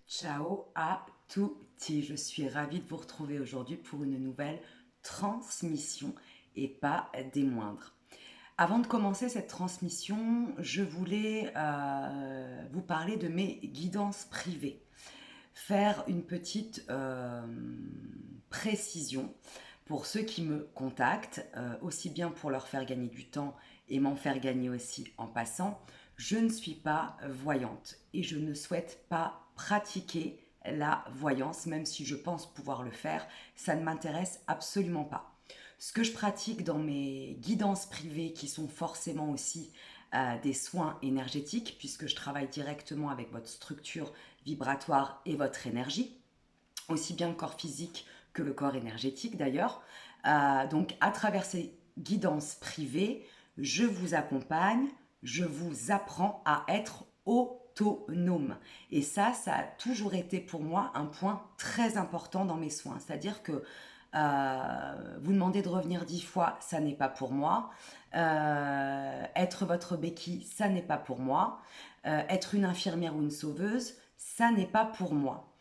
Ciao à tutti, je suis ravie de vous retrouver aujourd'hui pour une nouvelle transmission et pas des moindres. Avant de commencer cette transmission, je voulais vous parler de mes guidances privées, faire une petite précision pour ceux qui me contactent, aussi bien pour leur faire gagner du temps et m'en faire gagner aussi en passant. Je ne suis pas voyante et je ne souhaite pas pratiquer la voyance, même si je pense pouvoir le faire, ça ne m'intéresse absolument pas. Ce que je pratique dans mes guidances privées, qui sont forcément aussi des soins énergétiques, puisque je travaille directement avec votre structure vibratoire et votre énergie, aussi bien le corps physique que le corps énergétique d'ailleurs. Donc à travers ces guidances privées, je vous accompagne, je vous apprends à être autonome. Et ça a toujours été pour moi un point très important dans mes soins. C'est-à-dire que vous demandez de revenir 10 fois, ça n'est pas pour moi. Être votre béquille, ça n'est pas pour moi. Être une infirmière ou une sauveuse, ça n'est pas pour moi.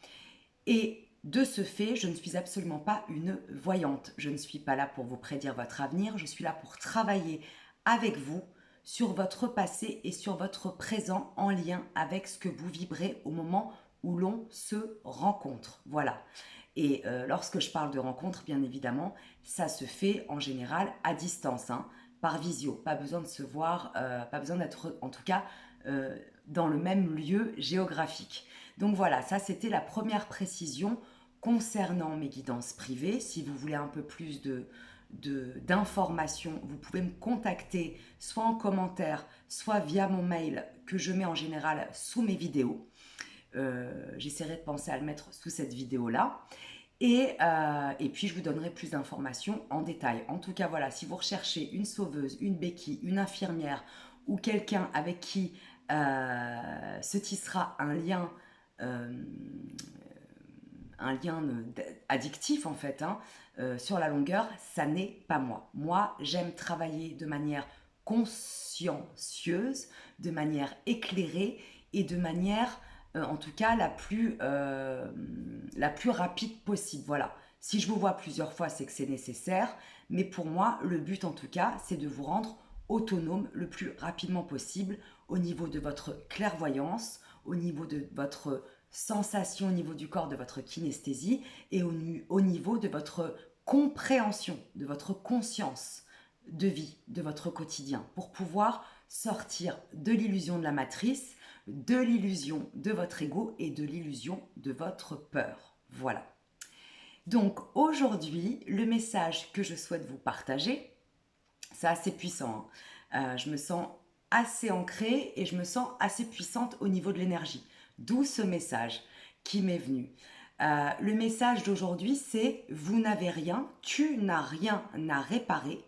Et de ce fait, je ne suis absolument pas une voyante. Je ne suis pas là pour vous prédire votre avenir, je suis là pour travailler avec vous sur votre passé et sur votre présent en lien avec ce que vous vibrez au moment où l'on se rencontre. Voilà. Et lorsque je parle de rencontre, bien évidemment, ça se fait en général à distance, hein, par visio. Pas besoin de se voir, pas besoin d'être en tout cas dans le même lieu géographique. Donc voilà, ça c'était la première précision concernant mes guidances privées. Si vous voulez un peu plus d'informations, vous pouvez me contacter soit en commentaire, soit via mon mail que je mets en général sous mes vidéos. J'essaierai de penser à le mettre sous cette vidéo-là. Et puis, je vous donnerai plus d'informations en détail. En tout cas, voilà, si vous recherchez une sauveuse, une béquille, une infirmière ou quelqu'un avec qui se tissera euh, un lien addictif en fait, hein, sur la longueur, ça n'est pas moi. Moi, j'aime travailler de manière consciencieuse, de manière éclairée et de manière, en tout cas, la plus rapide possible. Voilà. Si je vous vois plusieurs fois, c'est que c'est nécessaire. Mais pour moi, le but, en tout cas, c'est de vous rendre autonome le plus rapidement possible au niveau de votre clairvoyance, au niveau de votre sensation, au niveau du corps, de votre kinesthésie et au niveau de votre compréhension, de votre conscience de vie, de votre quotidien, pour pouvoir sortir de l'illusion de la matrice, de l'illusion de votre ego et de l'illusion de votre peur. Voilà. Donc aujourd'hui, le message que je souhaite vous partager, c'est assez puissant, hein. Je me sens assez ancrée et je me sens assez puissante au niveau de l'énergie. D'où ce message qui m'est venu. Le message d'aujourd'hui, c'est: vous n'avez rien, tu n'as rien à réparer,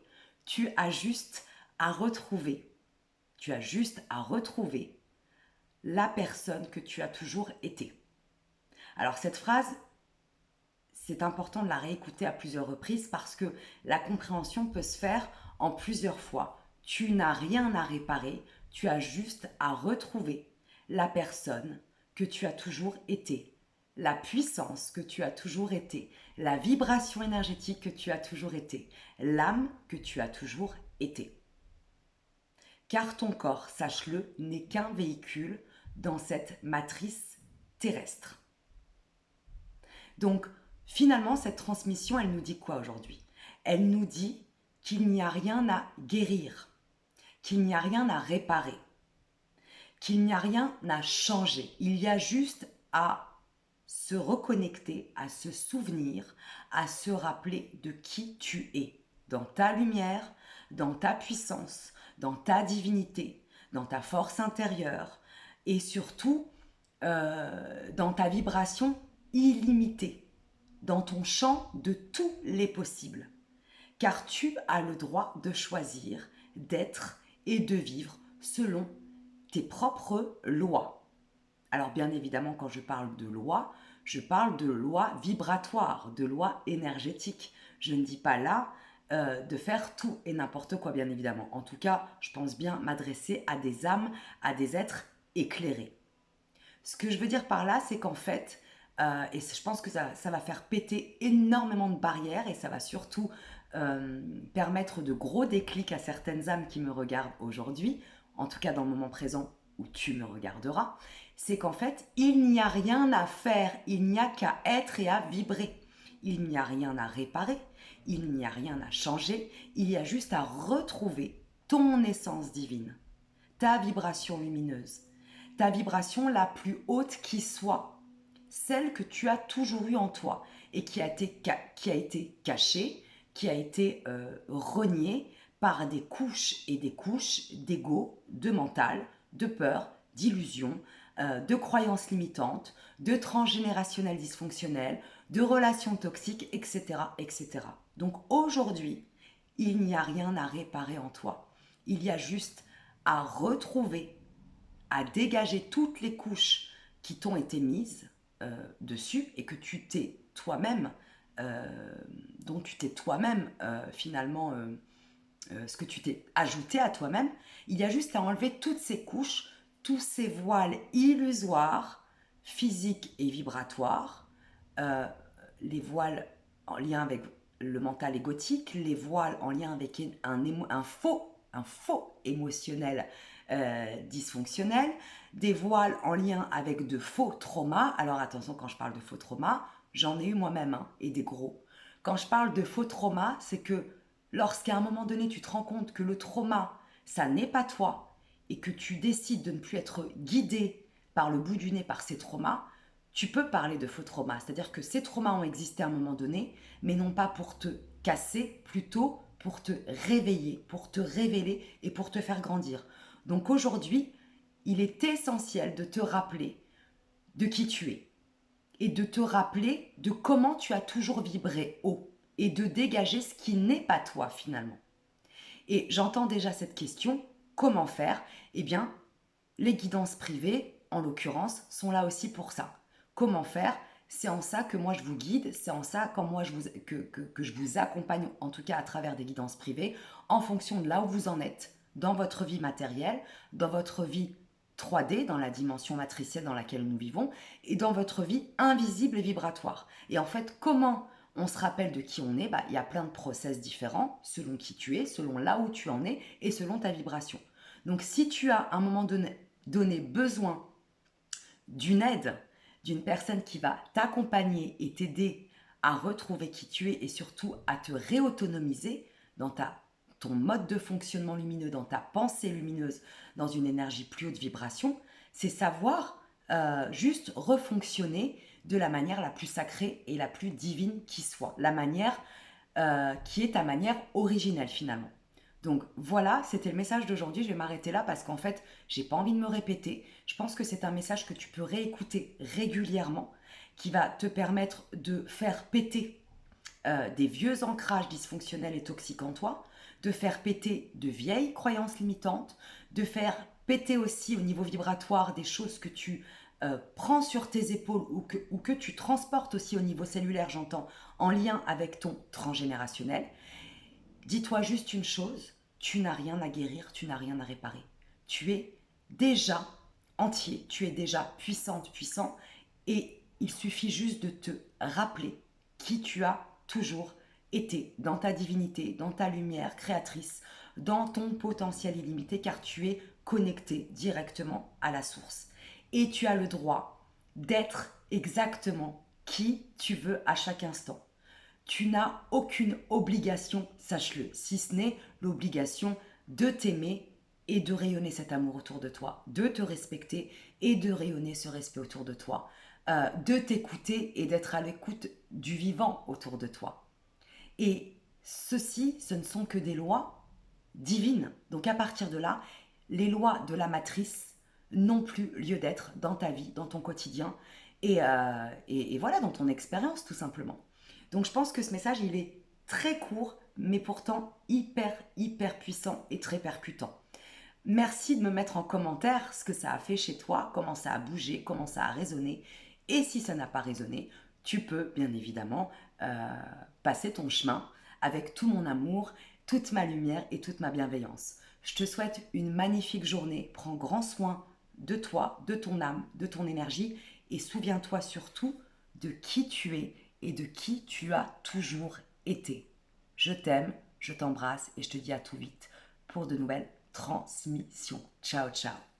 tu as juste à retrouver. Tu as juste à retrouver la personne que tu as toujours été. Alors cette phrase, c'est important de la réécouter à plusieurs reprises parce que la compréhension peut se faire en plusieurs fois. Tu n'as rien à réparer, tu as juste à retrouver la personne que tu as toujours été, la puissance que tu as toujours été, la vibration énergétique que tu as toujours été, l'âme que tu as toujours été. Car ton corps, sache-le, n'est qu'un véhicule dans cette matrice terrestre. Donc, finalement, cette transmission, elle nous dit quoi aujourd'hui? Elle nous dit qu'il n'y a rien à guérir, qu'il n'y a rien à réparer, qu'il n'y a rien à changer. Il y a juste à se reconnecter, à se souvenir, à se rappeler de qui tu es, dans ta lumière, dans ta puissance, dans ta divinité, dans ta force intérieure et surtout dans ta vibration illimitée, dans ton champ de tous les possibles. Car tu as le droit de choisir, d'être et de vivre selon tes propres lois. Alors bien évidemment, quand je parle de loi, je parle de loi vibratoire, de loi énergétique. Je ne dis pas là de faire tout et n'importe quoi, bien évidemment. En tout cas, je pense bien m'adresser à des âmes, à des êtres éclairés. Ce que je veux dire par là, c'est qu'en fait, et je pense que ça va faire péter énormément de barrières et ça va surtout permettre de gros déclics à certaines âmes qui me regardent aujourd'hui, en tout cas dans le moment présent où tu me regarderas, c'est qu'en fait, il n'y a rien à faire, il n'y a qu'à être et à vibrer. Il n'y a rien à réparer, il n'y a rien à changer, il y a juste à retrouver ton essence divine, ta vibration lumineuse, ta vibration la plus haute qui soit, celle que tu as toujours eue en toi et qui a été cachée, qui a été reniée par des couches et des couches d'ego, de mental, de peur, d'illusions, de croyances limitantes, de transgénérationnel dysfonctionnel, de relations toxiques, etc., etc. Donc aujourd'hui, il n'y a rien à réparer en toi. Il y a juste à retrouver, à dégager toutes les couches qui t'ont été mises dessus et que tu t'es toi-même, dont tu t'es toi-même finalement, ce que tu t'es ajouté à toi-même. Il y a juste à enlever toutes ces couches, tous ces voiles illusoires, physiques et vibratoires, euh, les voiles en lien avec le mental égotique, les voiles en lien avec un faux émotionnel dysfonctionnel, des voiles en lien avec de faux traumas. Alors attention, quand je parle de faux traumas, j'en ai eu moi-même hein, et des gros. Quand je parle de faux traumas, c'est que lorsqu'à un moment donné tu te rends compte que le trauma, ça n'est pas toi et que tu décides de ne plus être guidé par le bout du nez par ces traumas, tu peux parler de faux traumas. C'est-à-dire que ces traumas ont existé à un moment donné, mais non pas pour te casser, plutôt pour te réveiller, pour te révéler et pour te faire grandir. Donc aujourd'hui, il est essentiel de te rappeler de qui tu es et de te rappeler de comment tu as toujours vibré haut et de dégager ce qui n'est pas toi finalement. Et j'entends déjà cette question, comment faire? Eh bien, les guidances privées, en l'occurrence, sont là aussi pour ça. Comment faire? C'est en ça que moi je vous guide, c'est en ça que je vous accompagne, en tout cas à travers des guidances privées, en fonction de là où vous en êtes, dans votre vie matérielle, dans votre vie 3D, dans la dimension matricielle dans laquelle nous vivons, et dans votre vie invisible et vibratoire. Et en fait, comment on se rappelle de qui on est? Il y a plein de process différents, selon qui tu es, selon là où tu en es, et selon ta vibration. Donc si tu as à un moment donné besoin d'une aide, d'une personne qui va t'accompagner et t'aider à retrouver qui tu es et surtout à te réautonomiser dans ton mode de fonctionnement lumineux, dans ta pensée lumineuse, dans une énergie plus haute vibration, c'est savoir juste refonctionner de la manière la plus sacrée et la plus divine qui soit, la manière qui est ta manière originelle finalement. Donc voilà, c'était le message d'aujourd'hui. Je vais m'arrêter là parce qu'en fait, j'ai pas envie de me répéter. Je pense que c'est un message que tu peux réécouter régulièrement, qui va te permettre de faire péter des vieux ancrages dysfonctionnels et toxiques en toi, de faire péter de vieilles croyances limitantes, de faire péter aussi au niveau vibratoire des choses que tu prends sur tes épaules ou que tu transportes aussi au niveau cellulaire, j'entends, en lien avec ton transgénérationnel. Dis-toi juste une chose, tu n'as rien à guérir, tu n'as rien à réparer. Tu es déjà entier, tu es déjà puissante, puissant, et il suffit juste de te rappeler qui tu as toujours été dans ta divinité, dans ta lumière créatrice, dans ton potentiel illimité, car tu es connecté directement à la source. Et tu as le droit d'être exactement qui tu veux à chaque instant. Tu n'as aucune obligation, sache-le, si ce n'est l'obligation de t'aimer et de rayonner cet amour autour de toi, de te respecter et de rayonner ce respect autour de toi, de t'écouter et d'être à l'écoute du vivant autour de toi. Et ceci, ce ne sont que des lois divines. Donc à partir de là, les lois de la matrice n'ont plus lieu d'être dans ta vie, dans ton quotidien et voilà, dans ton expérience tout simplement. Donc je pense que ce message, il est très court, mais pourtant hyper puissant et très percutant. Merci de me mettre en commentaire ce que ça a fait chez toi, comment ça a bougé, comment ça a résonné. Et si ça n'a pas résonné, tu peux bien évidemment passer ton chemin avec tout mon amour, toute ma lumière et toute ma bienveillance. Je te souhaite une magnifique journée. Prends grand soin de toi, de ton âme, de ton énergie et souviens-toi surtout de qui tu es et de qui tu as toujours été. Je t'aime, je t'embrasse et je te dis à tout vite pour de nouvelles transmissions. Ciao, ciao.